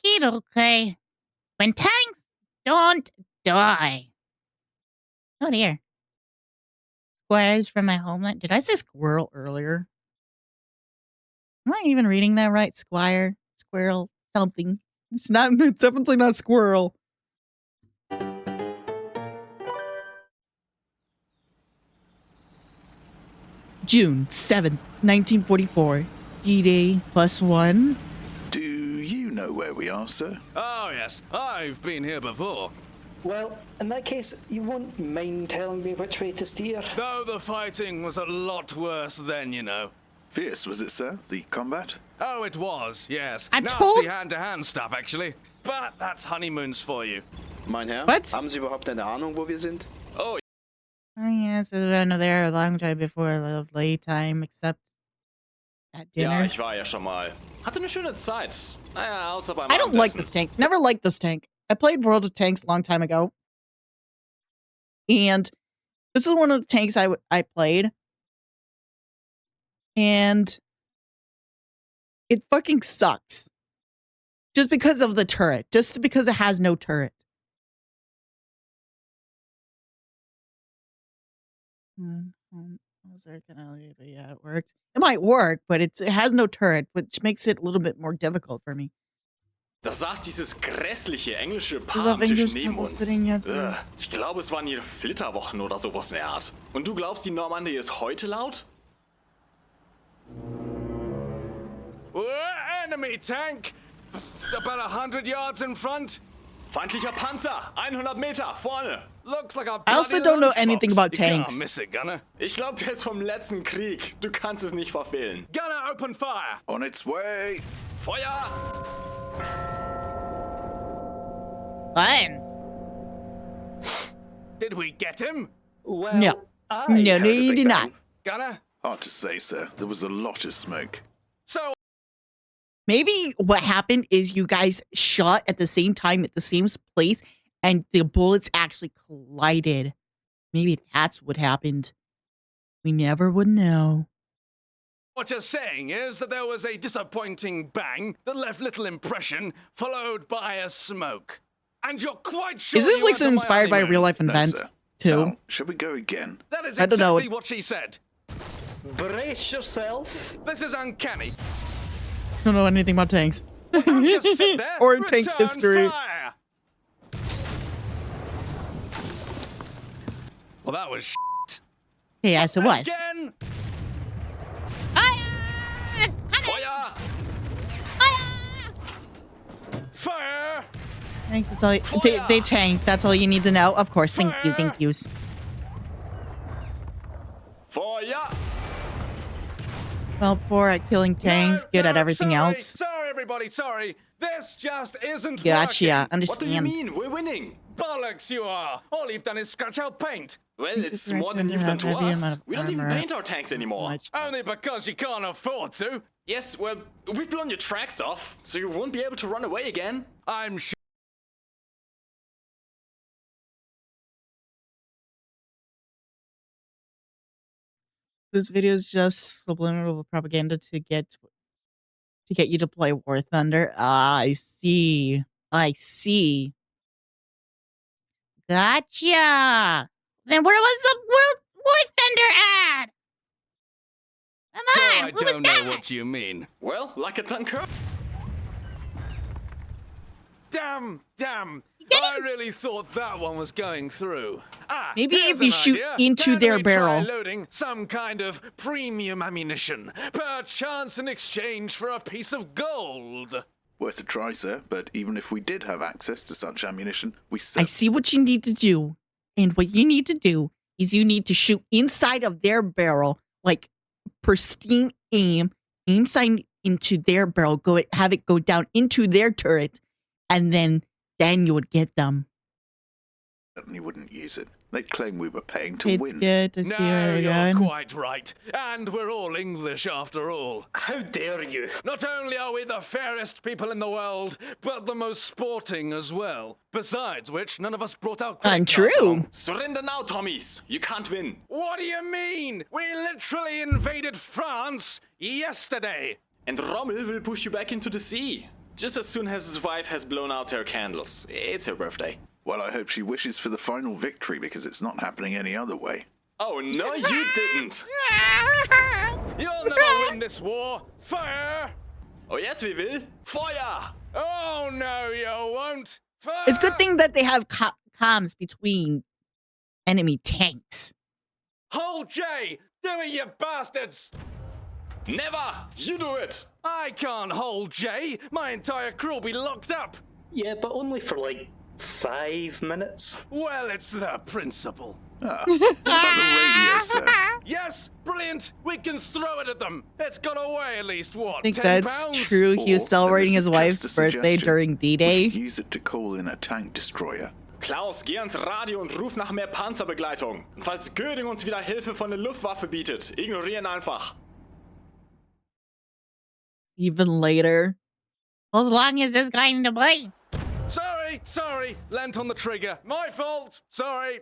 Okie dokie. When tanks don't die. Oh dear. Squires from my homeland. Did I say squirrel earlier? Am I even reading that right? Squire, squirrel, something. It's definitely not squirrel. June 7th, 1944. D-Day +1. Do you know where we are, sir? Oh, yes. I've been here before. Well, in that case, you won't mind telling me which way to steer. Though the fighting was a lot worse then, you know. Fierce, was it, sir? The combat? Oh, it was, yes. I'm Nasty told- hand-to-hand stuff, actually. But that's honeymoons for you. Mein Herr, What? haben Sie überhaupt eine Ahnung, wo wir sind? Oh, Oh, yes, I've been there a long time before a late time, except at dinner. Ja, ich war ja schon mal. Hatte eine schöne Zeit. Naja, außer beim I don't like Abendessen. this tank. Never liked this tank. I played World of Tanks a long time ago. And this is one of the tanks I played. And it fucking sucks. Just because of the turret. Just because it has no turret. Yeah, it works. It might work, but it has no turret, which makes it a little bit more difficult for me. Da saß dieses grässliche englische Ist Paar auf am Tisch Englisch neben noch uns. sitting, yes, Ich glaube, es waren ihre Flitterwochen oder sowas in der Art. Und du glaubst, die Normandie ist heute laut? Enemy tank! About 100 yards in front. Feindlicher Panzer! 100 Meter, vorne! Looks like a I also bloody don't know lunchbox. anything about You can't tanks. miss it, Gunner. Ich glaube, der ist vom letzten Krieg. Du kannst es nicht verfehlen. Gunner, open fire! On its way! Feuer! Fine. Did we get him? Well, No. I No, heard a you big did bang. not. Gunner? Hard to say, sir. There was a lot of smoke. So, Maybe what happened is you guys shot at the same time at the same place and the bullets actually collided. Maybe that's what happened. We never would know. what you're saying is that there was a disappointing bang that left little impression, followed by a smoke. And you're quite sure Is this you like weren't some on my inspired by a honeymoon? real life No, event sir. too? Now, shall we go again? That is I don't know. exactly what she said. Brace yourself. This is uncanny. Don't know anything about tanks. Can't just sit there. Or tank Return history. Fire. Well, that was Okay, yes, it was. Again. Feuer! Fire. I think that's all they tank. That's all you need to know. Of course. Thank you. Thank yous. Feuer! Well, poor at killing tanks, good at everything sorry, else. Sorry, everybody, sorry. This just isn't Gotcha. working. What do you Understand. mean? We're winning! Bollocks you are. All you've done is scratch out paint. Well, It's it's a more than correction you've to done to have heavy amount us. of We don't even armor. paint our tanks anymore. Much Only else. because you can't afford to. Yes, well, we've blown your tracks off, so you won't be able to run away again. I'm sure. This video is just subliminal propaganda to get you to play War Thunder. Ah, I see. I see. Gotcha. Then where was the War Thunder ad? Come So on. I what was don't know that? what you mean. Well, like a Dunkirk. Damn. I really thought that one was going through. Maybe here's if you an shoot idea. into Then their we try barrel. loading some kind of premium ammunition, perchance in exchange for a piece of gold. Worth a try, sir, but even if we did have access to such ammunition, we I certainly see what you need to do. And what you need to do is you need to shoot inside of their barrel, like pristine aim sight into their barrel, have it go down into their turret, and then you would get them. wouldn't use it. They'd claim we were paying to It's win. good to see No, where you're they're going. quite right. And we're all English after all. How dare you? Not only are we the fairest people in the world, but the most sporting as well. Besides which, none of us brought out credit cards Untrue. along. Surrender now, Tommies. You can't win. What do you mean? We literally invaded France yesterday. And Rommel will push you back into the sea. just as soon as his wife has blown out her candles. It's her birthday. Well, I hope she wishes for the final victory because it's not happening any other way. Oh, no, you didn't. You'll never win this war. Fire! Oh, yes, we will. Feuer! Oh, no, you won't. Fire! It's a good thing that they have comms between enemy tanks. Hold J! Do it, you bastards! Never! You do it! I can't hold J. My entire crew will be locked up. Yeah, but only for like 5 minutes. Well, it's the principle. Ah, what about the radio, sir? Yes, brilliant. We can throw it at them. It's got away at least, what, I think 10 that's pounds? true. He was Or, celebrating and his this is wife's just a birthday suggestion, during we D-Day. could use it to call in a tank destroyer. Klaus, geh ans Radio und ruf nach mehr Panzerbegleitung. Und falls Göring uns wieder Hilfe von der Luftwaffe bietet, ignorieren einfach. Even later. As long as this guy in the play. Sorry. Lent on the trigger. My fault. Sorry.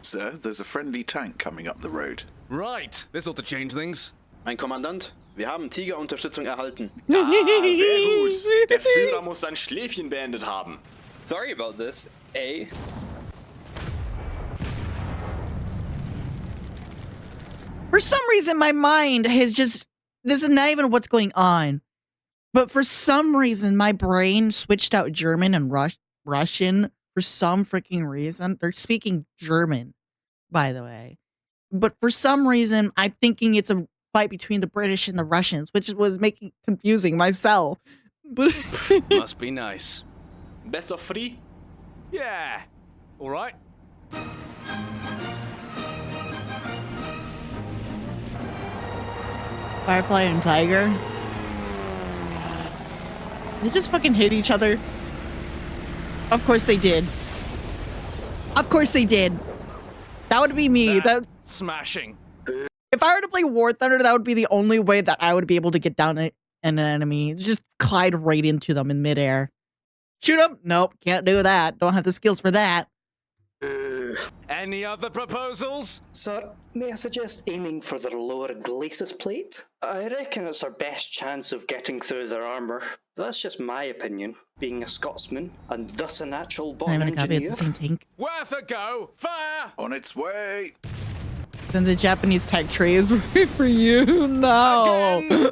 Sir, there's a friendly tank coming up the road. Right. This ought to change things. Mein Kommandant, wir haben Tiger-Unterstützung erhalten. Ah, sehr gut. Der Führer muss sein Schläfchen beendet haben. Sorry about this, eh? For some reason, my mind has just... This is not even what's going on. But for some reason, my brain switched out German and Russian for some freaking reason. They're speaking German, by the way. But for some reason, I'm thinking it's a fight between the British and the Russians, which was making confusing myself. But Must be nice. Best of 3? Yeah. All right. Firefly and Tiger. They just fucking hit each other. Of course they did. Of course they did. That would be me. That Smashing. if I were to play War Thunder, that would be the only way that I would be able to get down an enemy. Just glide right into them in midair. Shoot them? Nope, can't do that. Don't have the skills for that. Any other proposals? Sir, may I suggest aiming for their lower glacis plate? I reckon it's our best chance of getting through their armour. That's just my opinion, being a Scotsman, and thus a natural born I'm gonna copy. engineer. It's the same tank. Worth a go. Fire! On its way! Then the Japanese tech tree is right for you. No. Again?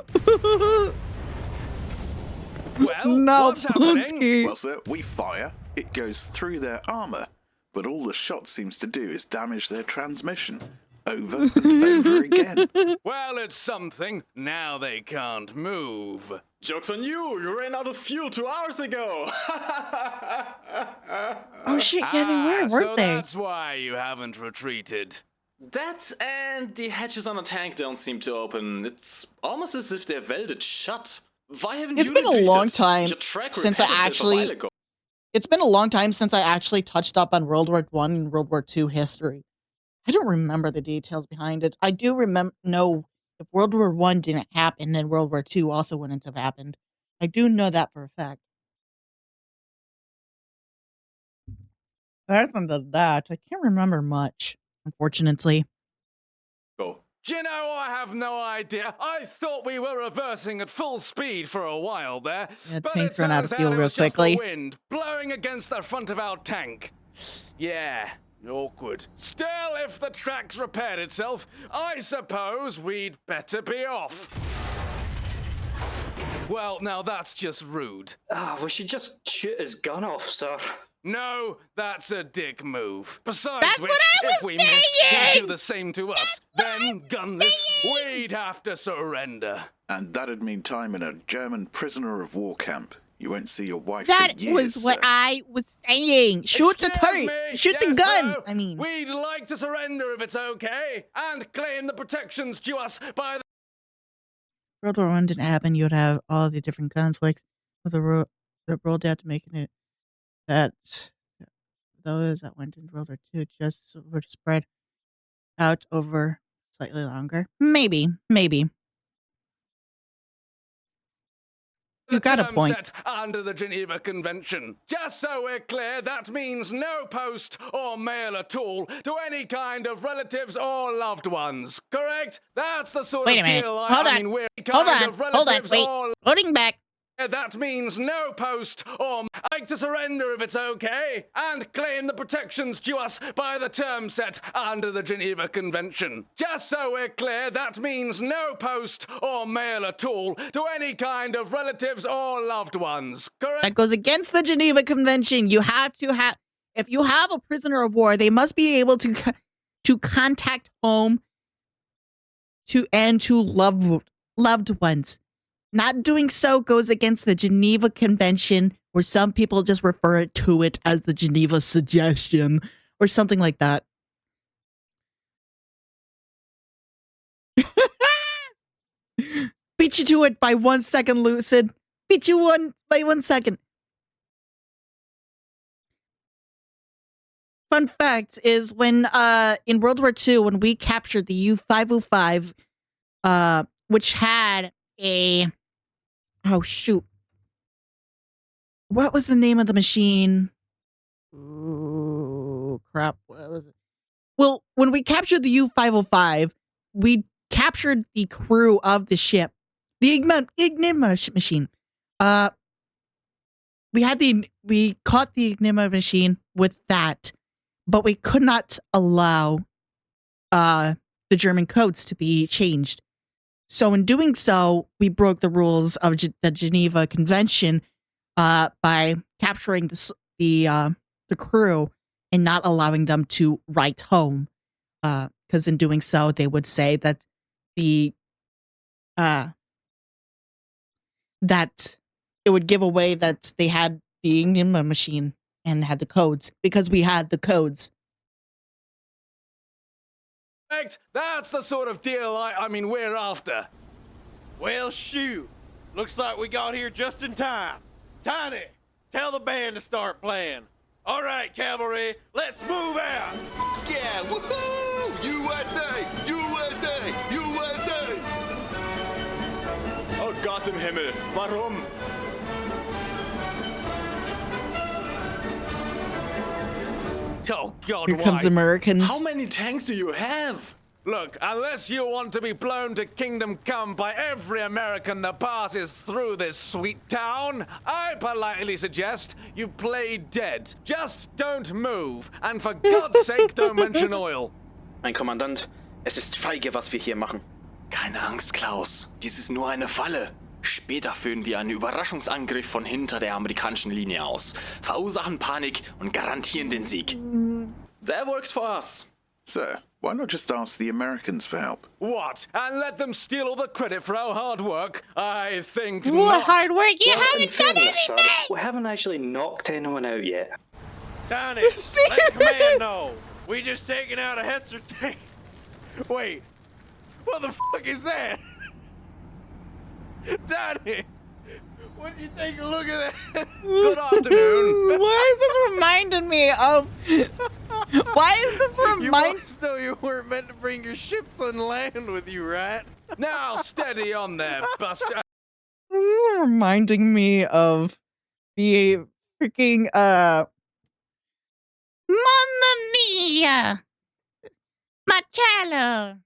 Well, No, what's happening? Blonsky. Well, sir, we fire, it goes through their armour, but all the shot seems to do is damage their transmission. Over and over again. Well, it's something. Now they can't move. Joke's on you! You ran out of fuel 2 hours ago! Oh shit, yeah, they were, weren't so they? that's why you haven't retreated. That and the hatches on the tank don't seem to open. It's almost as if they're welded shut. Why haven't It's you been a retreated? long time Your track since I repented a actually- while ago. It's been a long time since I actually touched up on World War I and World War II history. I don't remember the details behind it. I do know if World War I didn't happen, then World War II also wouldn't have happened. I do know that for a fact. Other than that, I can't remember much, unfortunately. Go. Do you know, I have no idea. I thought we were reversing at full speed for a while there. Yeah, but tanks it run out of turns fuel out it real was just quickly. the wind blowing against the front of our tank. Yeah, awkward. Still, if the track's repaired itself, I suppose we'd better be off. Well, now that's just rude. We should just shoot his gun off, sir. No, that's a dick move. Besides That's which, what I if was we missed, he'd saying! do the same to us. Then, gunless, we'd have to surrender. And that'd mean time in a German prisoner of war camp. You won't see your wife That for years, was what sir. I was saying. Shoot the Excuse turret. me, Shoot the yes, gun. sir. I mean, We'd like to surrender if it's okay, and claim the protections due us by the... World War I didn't happen. You would have all the different conflicts with the rolled out to making it that those that went into World War II just were spread out over slightly longer. Maybe. You got a terms point. set under the Geneva Convention. Just so we're clear, that means no post or mail at all to any kind of relatives or loved ones. Correct? That's the sort Wait of a minute. deal Hold I on. mean, we're Hold kind on. of Hold on. relatives Wait. or Loading back. that means no post or like to surrender if it's okay, and claim the protections due us by the term set under the Geneva Convention. Just so we're clear, that means no post or mail at all to any kind of relatives or loved ones. Correct? That goes against the Geneva Convention. You have to have, if you have a prisoner of war, they must be able to contact home to loved ones. Not doing so goes against the Geneva Convention, or some people just refer to it as the Geneva Suggestion, or something like that. Beat you to it by 1 second, Lucid. Beat you by 1 second. Fun fact is when in World War II, when we captured the U-505, which had a what was the name of the machine? Oh crap, what was it? Well, when we captured the U-505, we captured the crew of the ship, the Enigma machine. We caught the Enigma machine with that, but we could not allow the German codes to be changed. So in doing so, we broke the rules of the Geneva Convention by capturing the crew and not allowing them to write home. Because in doing so, they would say that that it would give away that they had the Enigma machine and had the codes, because we had the codes. That's the sort of deal I mean we're after. Well, shoot. Looks like we got here just in time. Tiny, tell the band to start playing. All right, cavalry, let's move out. Yeah, woohoo! USA! USA! USA! Oh Gott im Himmel, warum? Oh God, Here comes why? Americans. How many tanks do you have? Look, unless you want to be blown to kingdom come by every American that passes through this sweet town, I politely suggest you play dead. Just don't move, and for God's sake, don't mention oil. Mein Kommandant, es ist feige, was wir hier machen. Keine Angst, Klaus. Dies ist nur eine Falle. Später führen wir einen Überraschungsangriff von hinter der amerikanischen Linie aus, verursachen Panik und garantieren den Sieg. That works for us. Sir, why not just ask the Americans for help? What? And let them steal all the credit for our hard work? I think What not. hard work? You Well, in haven't done fairness, sir, anything! we haven't actually knocked anyone out yet. Tiny, let command know. We just taken out a Hetzer tank. Wait, what the fuck is that? Tiny, what do you take a look at that? Good afternoon. Why is this reminding me of... Why is this You remind... must know you weren't meant to bring your ships on land with you, right? Now, steady on there, Buster. This is reminding me of the freaking, Mamma mia! Marcello!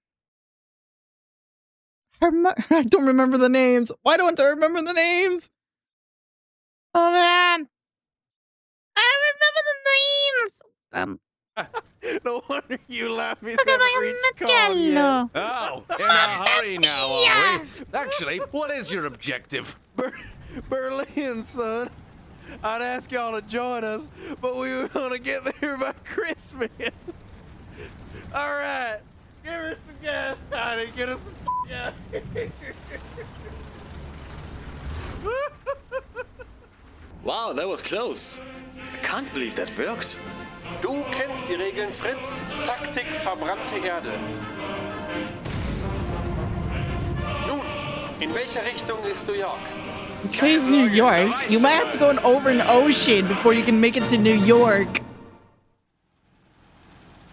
I don't remember the names. Why don't I remember the names? Oh man! I don't remember the names! No wonder you lammies Look at haven't my reached Con yet. Marcello! Oh, in a hurry now, are we? Actually, what is your objective? Berlin, son. I'd ask y'all to join us, but we were gonna get there by Christmas. All right, give her some gas, Tiny. Get us some gas. Wow, that was close. I can't believe that worked. Du kennst die Regeln, Fritz. Taktik verbrannte Erde. Nun, in welche Richtung ist New York? Please, New York. You might have to go over an ocean before you can make it to New York.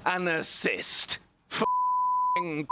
An assist. F***ing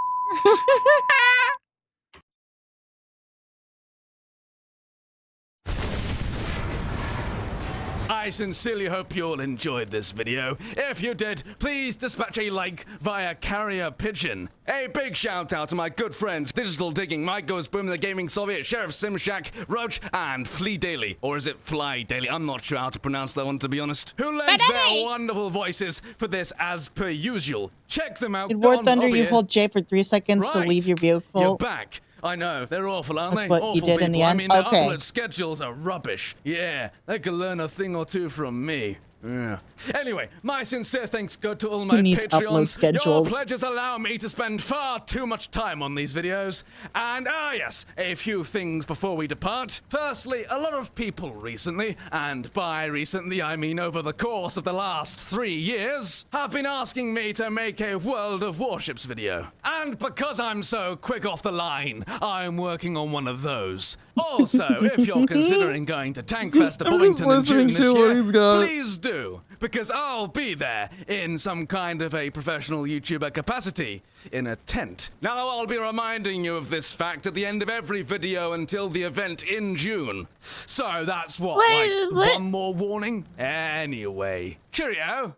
I sincerely hope you all enjoyed this video. If you did, please dispatch a like via carrier pigeon. A big shout out to my good friends Digital Digging, Mike Goes Boom, The Gaming Soviet, Sheriff Simshack, Roach, and Flea Daily. Or is it Fly Daily? I'm not sure how to pronounce that one, to be honest. Who lent their wonderful voices for this as per usual. Check them out. In War on Thunder, over you here. hold J for 3 seconds to Right. leave your vehicle. You're back. I know, they're awful, aren't That's they? what Awful you did people. in the I end? mean, their Okay. upload schedules are rubbish. Yeah, they could learn a thing or two from me. Yeah. Anyway, my sincere thanks go to all my needs upload Patreons. Your schedules? pledges allow me to spend far too much time on these videos. And yes, a few things before we depart. Firstly, a lot of people recently, and by recently I mean over the course of the last 3 years, have been asking me to make a World of Warships video. And because I'm so quick off the line, I'm working on one of those. Also, if you're considering going to Tankfest at Bovington in June this year, please do, because I'll be there in some kind of a professional YouTuber capacity in a tent. Now, I'll be reminding you of this fact at the end of every video until the event in June. So that's what, What? one more warning? Anyway, cheerio!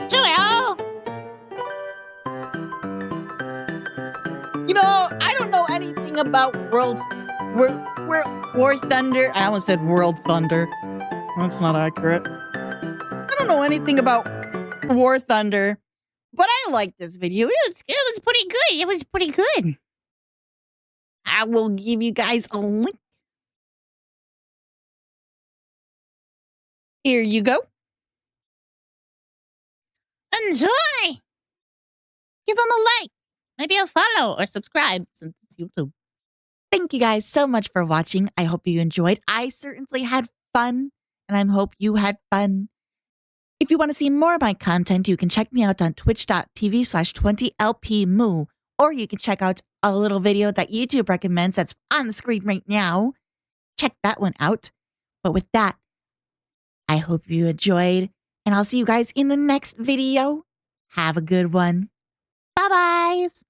Cheerio! You know, I don't know anything about War Thunder. I almost said World Thunder. That's not accurate. I don't know anything about War Thunder, but I liked this video. It was pretty good. It was pretty good. I will give you guys a link. Here you go. Enjoy. Give them a like. Maybe a follow or subscribe since it's YouTube. Thank you guys so much for watching. I hope you enjoyed. I certainly had fun, and I hope you had fun. If you want to see more of my content, you can check me out on twitch.tv/20lpmoo, or you can check out a little video that YouTube recommends that's on the screen right now. Check that one out. But with that, I hope you enjoyed, and I'll see you guys in the next video. Have a good one. Bye-byes.